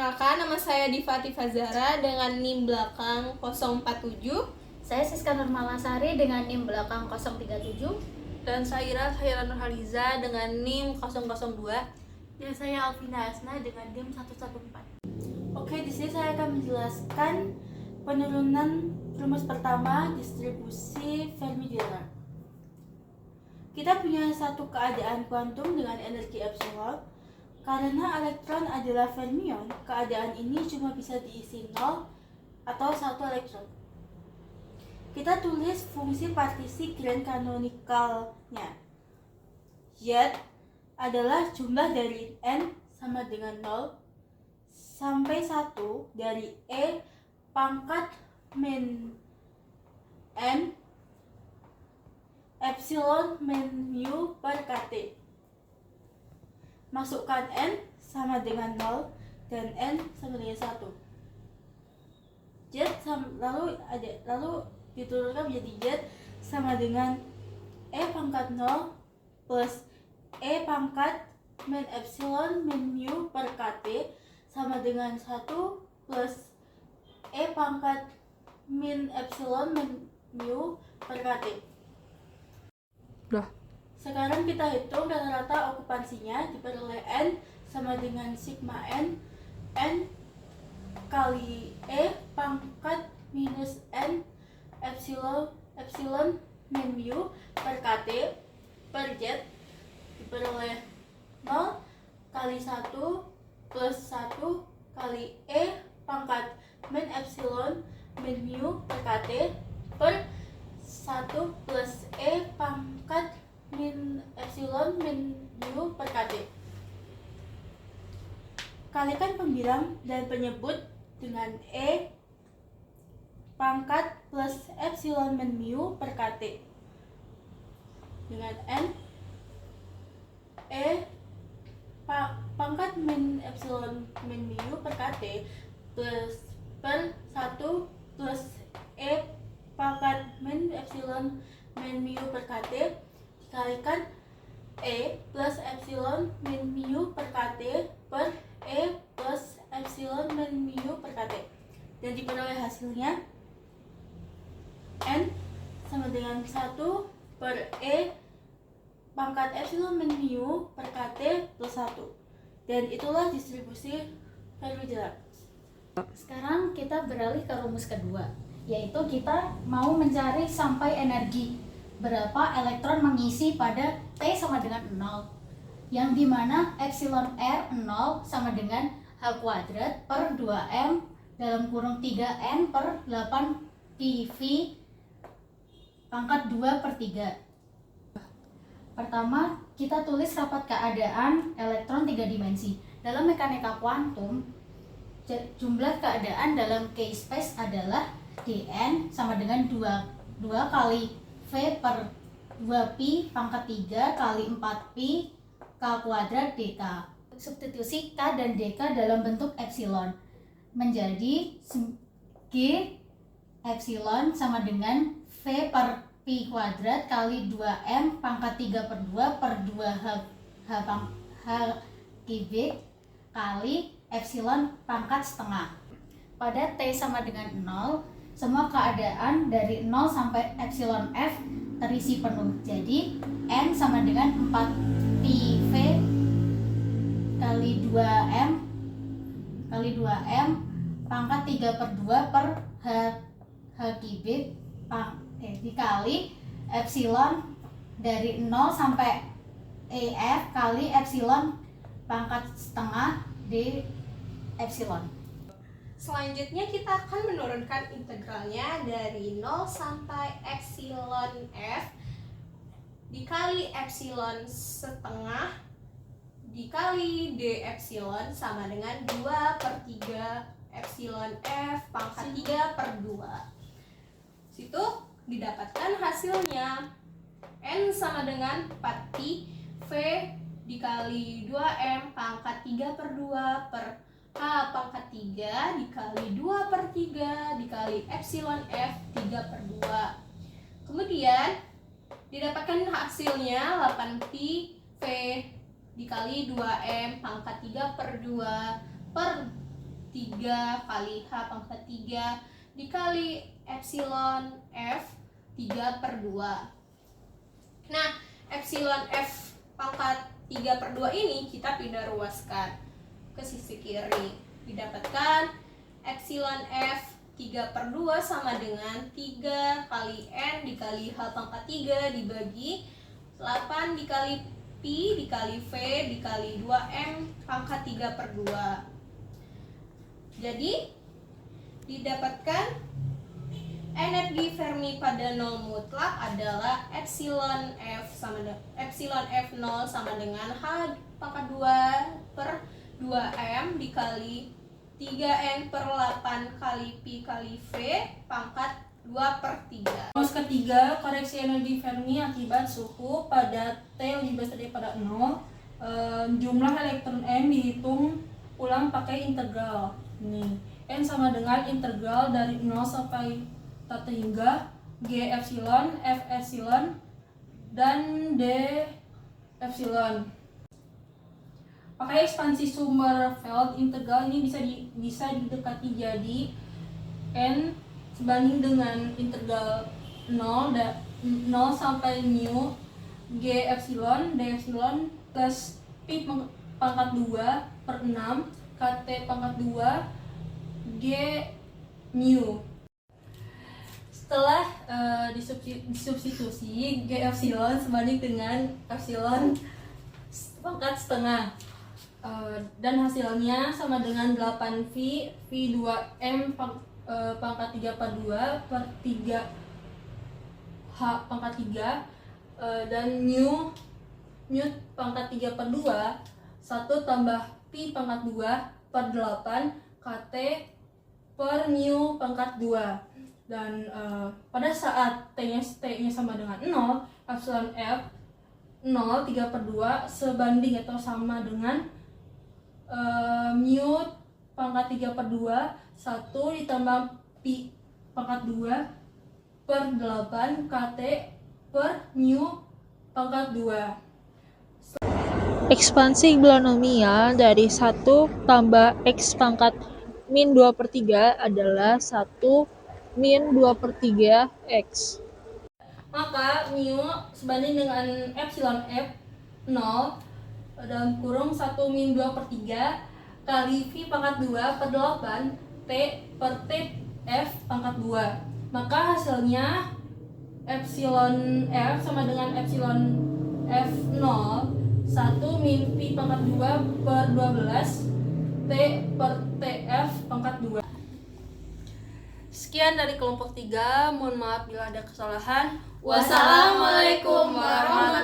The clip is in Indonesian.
Perkenalkan, nama saya Diva Tifazara dengan NIM belakang 047. Saya Siska Nurmalasari dengan NIM belakang 037. Dan saya Ira Nurhaliza dengan NIM 002. Dan saya Alvina Asna dengan NIM 114. Oke, di sini saya akan menjelaskan penurunan rumus pertama distribusi Fermi-Dirac. Kita punya satu keadaan kuantum dengan energi epsilon. Karena elektron adalah fermion, keadaan ini cuma bisa diisi 0 atau 1 elektron. Kita tulis fungsi partisi grand kanonikalnya. Z adalah jumlah dari n sama dengan 0 sampai 1 dari E pangkat min n epsilon min mu per kT. Masukkan n sama dengan 0 dan n sama dengan 1. Lalu diturunkan menjadi Z sama dengan E pangkat 0 plus E pangkat min epsilon min mu per kT sama dengan 1 plus E pangkat min epsilon min mu per kT. Sekarang kita hitung rata-rata okupansinya, diperoleh N sama dengan sigma N kali E pangkat minus N epsilon min mu per kT per Z, diperoleh 0 kali 1 plus 1 kali E pangkat min epsilon min mu per kT per 1 plus E pangkat min epsilon min mu per kT. Kalikan pembilang dan penyebut dengan E pangkat plus epsilon min mu per kT dengan N E pangkat min epsilon min mu per kT plus per 1 plus E pangkat min epsilon min mu per kT dikalikan E plus epsilon min mu per kT per E plus epsilon min mu per kT, dan diperoleh hasilnya N sama dengan 1 per E pangkat epsilon min mu per kT plus 1, dan itulah distribusi Fermi-Dirac. Sekarang kita beralih ke rumus kedua, yaitu kita mau mencari sampai energi berapa elektron mengisi pada T sama dengan 0, yang dimana epsilon R 0 sama dengan H kuadrat per 2M dalam kurung 3N per 8 PV pangkat 2 per 3. Pertama, kita tulis rapat keadaan elektron 3 dimensi. Dalam mekanika kuantum, jumlah keadaan dalam K-space adalah Dn sama dengan 2 kali V per 2pi pangkat 3 kali 4pi K kuadrat dk. Substitusi K dan dk dalam bentuk epsilon menjadi G epsilon sama dengan V per pi kuadrat kali 2M pangkat 3 per 2 per 2H kubik kali epsilon pangkat setengah. Pada T sama dengan 0, semua keadaan dari 0 sampai epsilon F terisi penuh. Jadi N sama dengan 4PV kali 2M pangkat 3 per 2 per H kubik dikali epsilon dari 0 sampai EF kali epsilon pangkat setengah D epsilon. Selanjutnya kita akan menurunkan integralnya dari 0 sampai epsilon F dikali epsilon setengah dikali D epsilon sama dengan 2 per 3 epsilon F pangkat 3 per 2. Situ didapatkan hasilnya N sama dengan 4pi V dikali 2M pangkat 3 per 2 per H pangkat 3 dikali 2 per 3 dikali epsilon F 3 per 2. Kemudian didapatkan hasilnya 8pi V dikali 2M pangkat 3 per 2 per 3 kali H pangkat 3 dikali epsilon F 3/2. Nah, epsilon F pangkat 3/2 ini kita pindah ruaskan ke sisi kiri. Didapatkan epsilon F 3/2 sama dengan 3 kali N dikali H pangkat 3 dibagi 8 dikali Pi dikali V dikali 2M pangkat 3/2. Jadi didapatkan energi Fermi pada nol mutlak adalah epsilon F0 sama dengan H pangkat 2/2M dikali 3N/8 kali Pi kali V pangkat 2/3. Rumus ketiga, koreksi energi Fermi akibat suhu pada T lebih besar daripada 0. Jumlah elektron N dihitung ulang pakai integral. Nih, N sama dengan integral dari 0 sampai tata hingga G epsilon, F epsilon, dan D epsilon. Pakai ekspansi Sommerfeld, integral ini bisa didekati jadi N sebanding dengan integral 0 sampai mu G epsilon, D epsilon plus Pi pangkat 2/6 KT pangkat 2 G mu. Setelah disubstitusi G epsilon sebanding dengan epsilon pangkat setengah, dan hasilnya sama dengan 8 V 2M pangkat 3/2 per 3 H pangkat 3, dan mu pangkat 3/2 1 tambah Pi pangkat 2/8 KT per mu pangkat 2. Dan pada saat T-nya sama dengan 0, epsilon F 0 3/2 sebanding atau sama dengan mu pangkat 3/2 1 ditambah Pi pangkat 2/8 KT per mu pangkat 2. Ekspansi binomial dari 1 tambah X pangkat min 2/3 adalah 1 min 2/3 X. Maka mu sebanding dengan epsilon F 0 dalam kurung 1 min 2/3 kali V pangkat 2/8 T per T F pangkat 2. Maka hasilnya epsilon F sama dengan epsilon F 0 1 min Pi pangkat 2/12 T per TF pangkat 2. Sekian dari kelompok 3, mohon maaf bila ada kesalahan. Wassalamualaikum warahmatullahi